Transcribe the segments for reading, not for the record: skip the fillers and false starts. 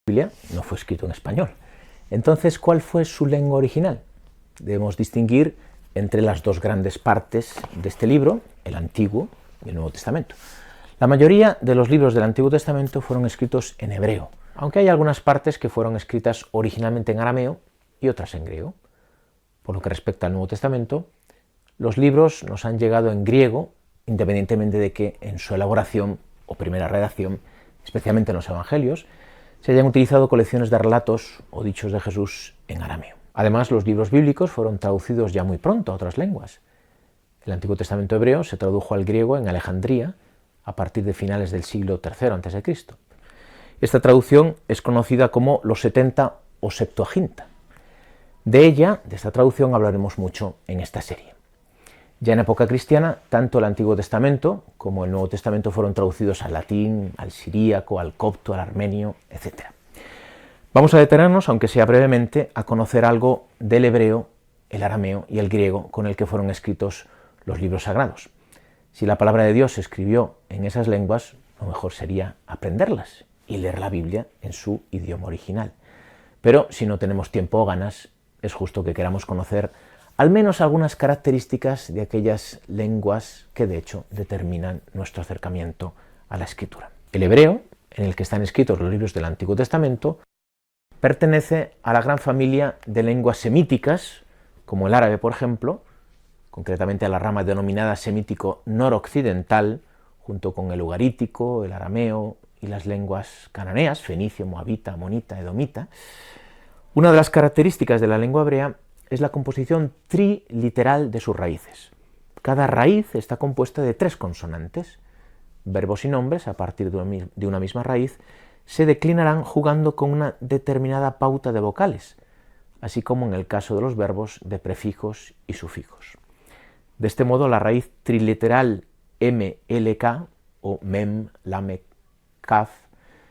Biblia no fue escrito en español. Entonces, ¿cuál fue su lengua original? Debemos distinguir entre las dos grandes partes de este libro, el Antiguo y el Nuevo Testamento. La mayoría de los libros del Antiguo Testamento fueron escritos en hebreo, aunque hay algunas partes que fueron escritas originalmente en arameo y otras en griego. Por lo que respecta al Nuevo Testamento, los libros nos han llegado en griego, independientemente de que en su elaboración o primera redacción, especialmente en los Evangelios, se hayan utilizado colecciones de relatos o dichos de Jesús en arameo. Además, los libros bíblicos fueron traducidos ya muy pronto a otras lenguas. El Antiguo Testamento hebreo se tradujo al griego en Alejandría a partir de finales del siglo III a.C. Esta traducción es conocida como los 70 o Septuaginta. De ella, de esta traducción, hablaremos mucho en esta serie. Ya en época cristiana, tanto el Antiguo Testamento como el Nuevo Testamento fueron traducidos al latín, al siríaco, al copto, al armenio, etc. Vamos a detenernos, aunque sea brevemente, a conocer algo del hebreo, el arameo y el griego con el que fueron escritos los libros sagrados. Si la palabra de Dios se escribió en esas lenguas, lo mejor sería aprenderlas y leer la Biblia en su idioma original. Pero si no tenemos tiempo o ganas, es justo que queramos conocer al menos algunas características de aquellas lenguas que de hecho determinan nuestro acercamiento a la escritura. El hebreo, en el que están escritos los libros del Antiguo Testamento, pertenece a la gran familia de lenguas semíticas, como el árabe, por ejemplo, concretamente a la rama denominada semítico noroccidental, junto con el ugarítico, el arameo y las lenguas cananeas, fenicio, moabita, amonita, edomita. Una de las características de la lengua hebrea es la composición triliteral de sus raíces. Cada raíz está compuesta de 3 consonantes. Verbos y nombres, a partir de una misma raíz, se declinarán jugando con una determinada pauta de vocales, así como en el caso de los verbos de prefijos y sufijos. De este modo, la raíz triliteral MLK, o Mem, Lamek, Kaf,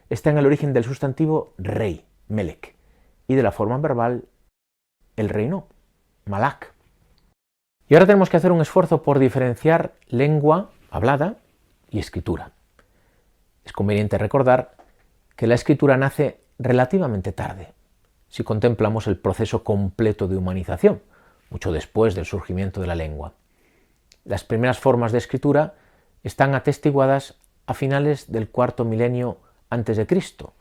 está en el origen del sustantivo rey, Melek, y de la forma verbal el reino, Malak. Y ahora tenemos que hacer un esfuerzo por diferenciar lengua hablada y escritura. Es conveniente recordar que la escritura nace relativamente tarde, si contemplamos el proceso completo de humanización, mucho después del surgimiento de la lengua. Las primeras formas de escritura están atestiguadas a finales del IV milenio antes de Cristo,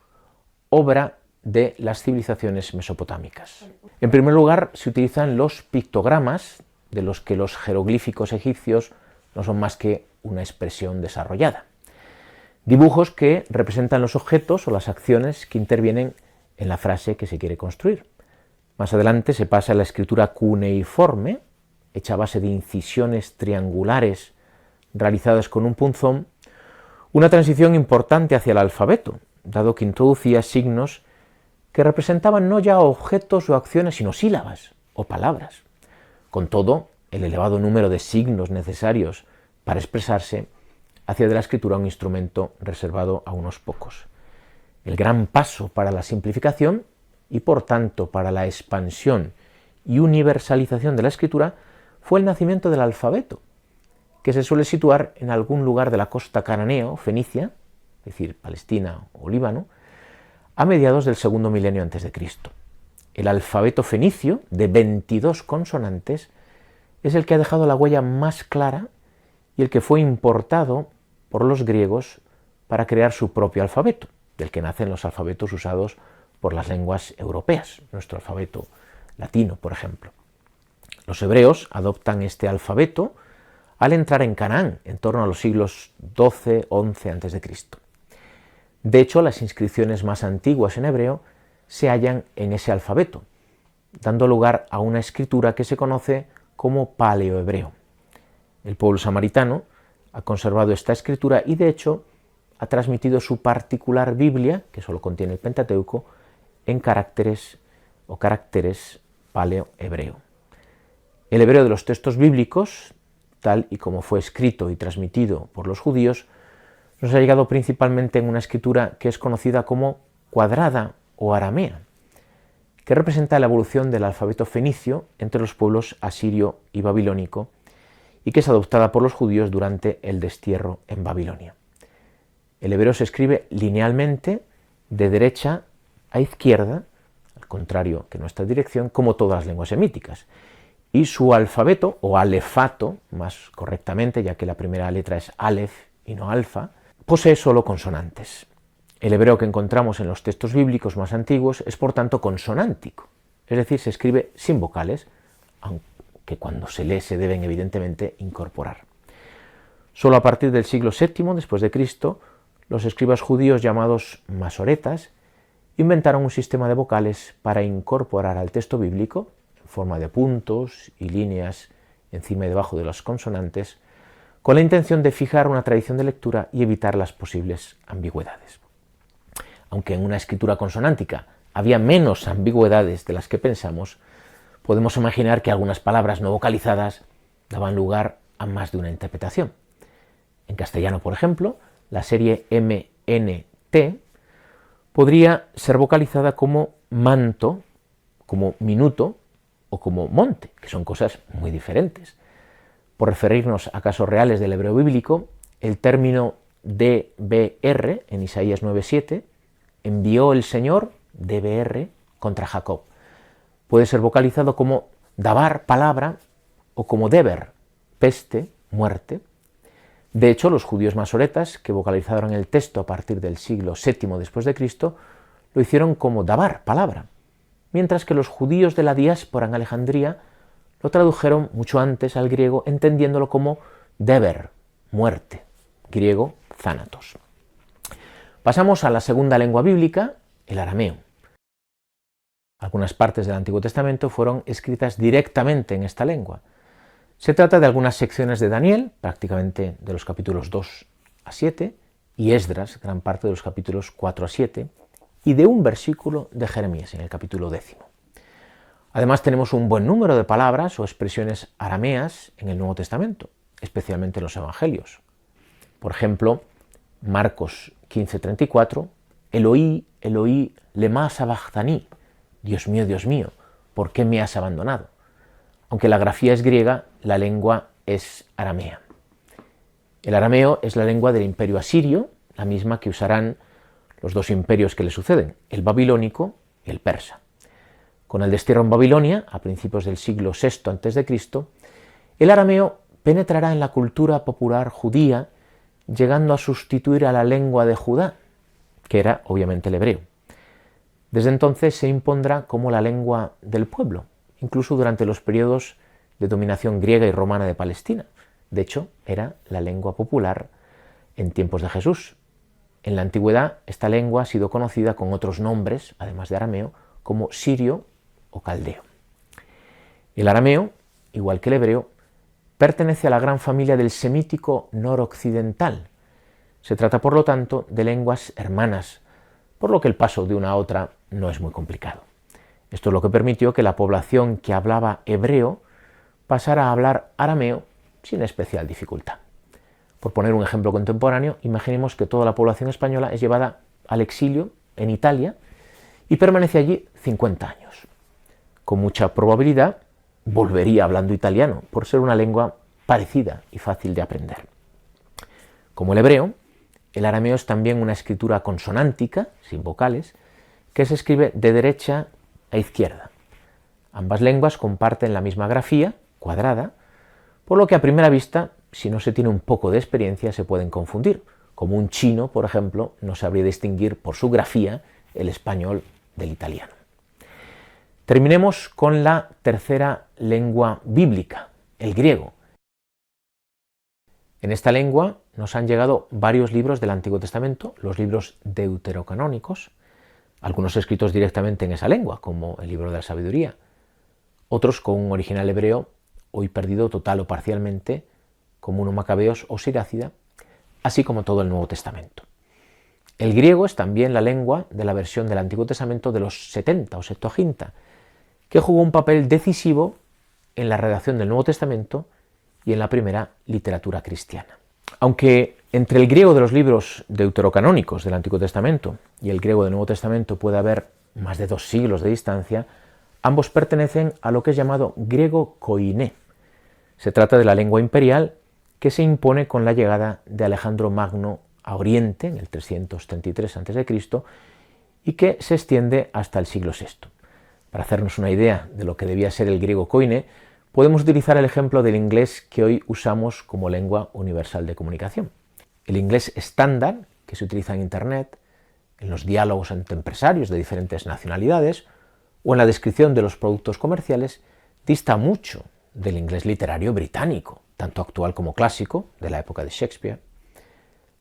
obra de las civilizaciones mesopotámicas. En primer lugar, se utilizan los pictogramas, de los que los jeroglíficos egipcios no son más que una expresión desarrollada. Dibujos que representan los objetos o las acciones que intervienen en la frase que se quiere construir. Más adelante se pasa a la escritura cuneiforme, hecha a base de incisiones triangulares realizadas con un punzón, una transición importante hacia el alfabeto, dado que introducía signos que representaban no ya objetos o acciones, sino sílabas o palabras. Con todo, el elevado número de signos necesarios para expresarse hacía de la escritura un instrumento reservado a unos pocos. El gran paso para la simplificación y, por tanto, para la expansión y universalización de la escritura fue el nacimiento del alfabeto, que se suele situar en algún lugar de la costa cananea o fenicia, es decir, Palestina o Líbano, a mediados del segundo milenio antes de Cristo. El alfabeto fenicio, de 22 consonantes, es el que ha dejado la huella más clara y el que fue importado por los griegos para crear su propio alfabeto, del que nacen los alfabetos usados por las lenguas europeas, nuestro alfabeto latino, por ejemplo. Los hebreos adoptan este alfabeto al entrar en Canaán, en torno a los siglos XII-XI a.C. De hecho, las inscripciones más antiguas en hebreo se hallan en ese alfabeto, dando lugar a una escritura que se conoce como paleohebreo. El pueblo samaritano ha conservado esta escritura y, de hecho, ha transmitido su particular Biblia, que solo contiene el Pentateuco, en caracteres paleohebreo. El hebreo de los textos bíblicos, tal y como fue escrito y transmitido por los judíos, nos ha llegado principalmente en una escritura que es conocida como cuadrada o aramea, que representa la evolución del alfabeto fenicio entre los pueblos asirio y babilónico y que es adoptada por los judíos durante el destierro en Babilonia. El hebreo se escribe linealmente de derecha a izquierda, al contrario que nuestra dirección, como todas las lenguas semíticas. Y su alfabeto, o alefato, más correctamente, ya que la primera letra es alef y no alfa, posee solo consonantes. El hebreo que encontramos en los textos bíblicos más antiguos es por tanto consonántico, es decir, se escribe sin vocales, aunque cuando se lee se deben evidentemente incorporar. Solo a partir del siglo VII después de Cristo, los escribas judíos llamados masoretas inventaron un sistema de vocales para incorporar al texto bíblico, en forma de puntos y líneas encima y debajo de las consonantes, con la intención de fijar una tradición de lectura y evitar las posibles ambigüedades. Aunque en una escritura consonántica había menos ambigüedades de las que pensamos, podemos imaginar que algunas palabras no vocalizadas daban lugar a más de una interpretación. En castellano, por ejemplo, la serie MNT podría ser vocalizada como manto, como minuto o como monte, que son cosas muy diferentes. Por referirnos a casos reales del hebreo bíblico, el término DBR en Isaías 9:7, envió el Señor DBR contra Jacob. Puede ser vocalizado como dabar, palabra, o como deber, peste, muerte. De hecho, los judíos masoretas, que vocalizaron el texto a partir del siglo VII después de Cristo, lo hicieron como dabar, palabra, mientras que los judíos de la diáspora en Alejandría lo tradujeron mucho antes al griego, entendiéndolo como deber, muerte, griego thanatos. Pasamos a la segunda lengua bíblica, el arameo. Algunas partes del Antiguo Testamento fueron escritas directamente en esta lengua. Se trata de algunas secciones de Daniel, prácticamente de los capítulos 2 a 7, y Esdras, gran parte de los capítulos 4 a 7, y de un versículo de Jeremías, en el capítulo 10. Además tenemos un buen número de palabras o expresiones arameas en el Nuevo Testamento, especialmente en los Evangelios. Por ejemplo, Marcos 15:34, Eloí, Eloí, lema sabachthani, Dios mío, ¿por qué me has abandonado? Aunque la grafía es griega, la lengua es aramea. El arameo es la lengua del imperio asirio, la misma que usarán los dos imperios que le suceden, el babilónico y el persa. Con el destierro en Babilonia, a principios del siglo VI a.C., el arameo penetrará en la cultura popular judía, llegando a sustituir a la lengua de Judá, que era obviamente el hebreo. Desde entonces se impondrá como la lengua del pueblo, incluso durante los periodos de dominación griega y romana de Palestina. De hecho, era la lengua popular en tiempos de Jesús. En la antigüedad, esta lengua ha sido conocida con otros nombres, además de arameo, como sirio o caldeo. El arameo, igual que el hebreo, pertenece a la gran familia del semítico noroccidental. Se trata, por lo tanto, de lenguas hermanas, por lo que el paso de una a otra no es muy complicado. Esto es lo que permitió que la población que hablaba hebreo pasara a hablar arameo sin especial dificultad. Por poner un ejemplo contemporáneo, imaginemos que toda la población española es llevada al exilio en Italia y permanece allí 50 años. Con mucha probabilidad volvería hablando italiano, por ser una lengua parecida y fácil de aprender. Como el hebreo, el arameo es también una escritura consonántica, sin vocales, que se escribe de derecha a izquierda. Ambas lenguas comparten la misma grafía, cuadrada, por lo que a primera vista, si no se tiene un poco de experiencia, se pueden confundir. Como un chino, por ejemplo, no sabría distinguir por su grafía el español del italiano. Terminemos con la tercera lengua bíblica, el griego. En esta lengua nos han llegado varios libros del Antiguo Testamento, los libros deuterocanónicos, algunos escritos directamente en esa lengua, como el libro de la sabiduría, otros con un original hebreo, hoy perdido total o parcialmente, como uno Macabeos o Sirácida, así como todo el Nuevo Testamento. El griego es también la lengua de la versión del Antiguo Testamento de los 70 o Septuaginta, que jugó un papel decisivo en la redacción del Nuevo Testamento y en la primera literatura cristiana. Aunque entre el griego de los libros deuterocanónicos del Antiguo Testamento y el griego del Nuevo Testamento puede haber más de 2 siglos de distancia, ambos pertenecen a lo que es llamado griego koiné. Se trata de la lengua imperial que se impone con la llegada de Alejandro Magno a Oriente en el 333 a.C. y que se extiende hasta el siglo VI. Para hacernos una idea de lo que debía ser el griego koine, podemos utilizar el ejemplo del inglés que hoy usamos como lengua universal de comunicación. El inglés estándar, que se utiliza en Internet, en los diálogos entre empresarios de diferentes nacionalidades o en la descripción de los productos comerciales, dista mucho del inglés literario británico, tanto actual como clásico, de la época de Shakespeare.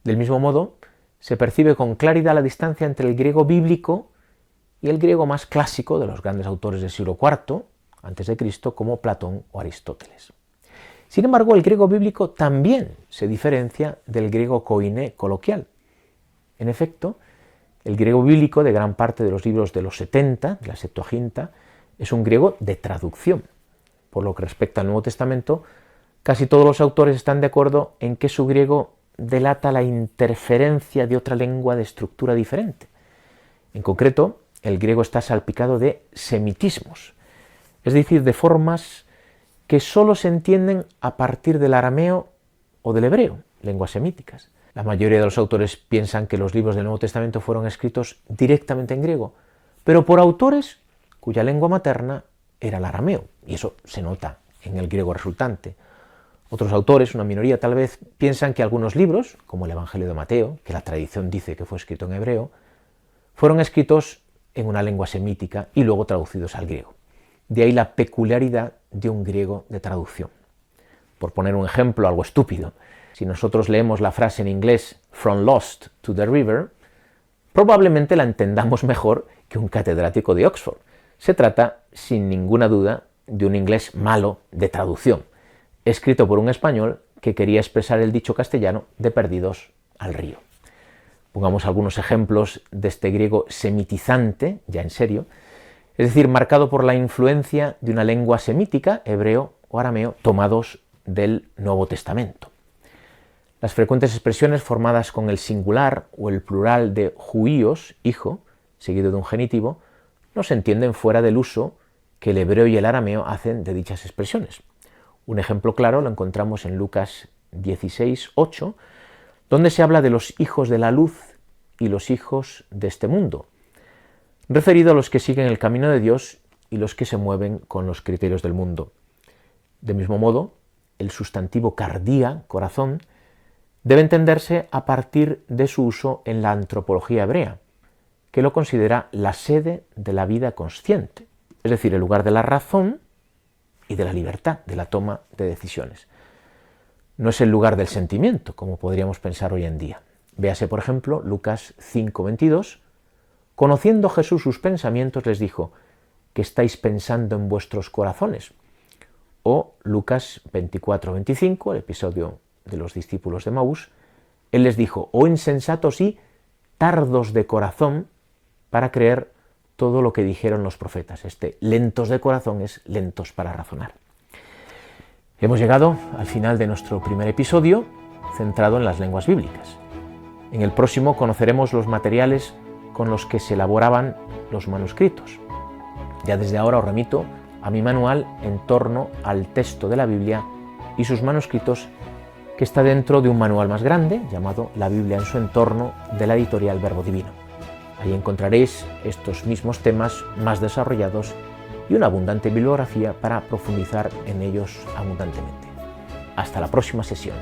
Del mismo modo, se percibe con claridad la distancia entre el griego bíblico y el griego más clásico de los grandes autores del siglo IV a.C., como Platón o Aristóteles. Sin embargo, el griego bíblico también se diferencia del griego koine coloquial. En efecto, el griego bíblico de gran parte de los libros de los 70, de la Septuaginta, es un griego de traducción. Por lo que respecta al Nuevo Testamento, casi todos los autores están de acuerdo en que su griego delata la interferencia de otra lengua de estructura diferente. En concreto, el griego está salpicado de semitismos, es decir, de formas que solo se entienden a partir del arameo o del hebreo, lenguas semíticas. La mayoría de los autores piensan que los libros del Nuevo Testamento fueron escritos directamente en griego, pero por autores cuya lengua materna era el arameo, y eso se nota en el griego resultante. Otros autores, una minoría tal vez, piensan que algunos libros, como el Evangelio de Mateo, que la tradición dice que fue escrito en hebreo, fueron escritos en una lengua semítica y luego traducidos al griego. De ahí la peculiaridad de un griego de traducción. Por poner un ejemplo algo estúpido, si nosotros leemos la frase en inglés "from lost to the river", probablemente la entendamos mejor que un catedrático de Oxford. Se trata, sin ninguna duda, de un inglés malo de traducción, escrito por un español que quería expresar el dicho castellano de perdidos al río. Pongamos algunos ejemplos de este griego semitizante, ya en serio, es decir, marcado por la influencia de una lengua semítica, hebreo o arameo, tomados del Nuevo Testamento. Las frecuentes expresiones formadas con el singular o el plural de huíos, hijo, seguido de un genitivo, no se entienden fuera del uso que el hebreo y el arameo hacen de dichas expresiones. Un ejemplo claro lo encontramos en Lucas 16:8, donde se habla de los hijos de la luz y los hijos de este mundo, referido a los que siguen el camino de Dios y los que se mueven con los criterios del mundo. De mismo modo, el sustantivo cardía, corazón, debe entenderse a partir de su uso en la antropología hebrea, que lo considera la sede de la vida consciente, es decir, el lugar de la razón y de la libertad, de la toma de decisiones. No es el lugar del sentimiento, como podríamos pensar hoy en día. Véase, por ejemplo, Lucas 5:22, conociendo Jesús sus pensamientos, les dijo: ¿qué estáis pensando en vuestros corazones? O Lucas 24:25, el episodio de los discípulos de Maús, él les dijo: oh insensatos y tardos de corazón para creer todo lo que dijeron los profetas. Lentos de corazón es lentos para razonar. Hemos llegado al final de nuestro primer episodio, centrado en las lenguas bíblicas. En el próximo conoceremos los materiales con los que se elaboraban los manuscritos. Ya desde ahora os remito a mi manual en torno al texto de la Biblia y sus manuscritos, que está dentro de un manual más grande llamado La Biblia en su entorno, de la editorial Verbo Divino. Ahí encontraréis estos mismos temas más desarrollados y una abundante bibliografía para profundizar en ellos abundantemente. Hasta la próxima sesión.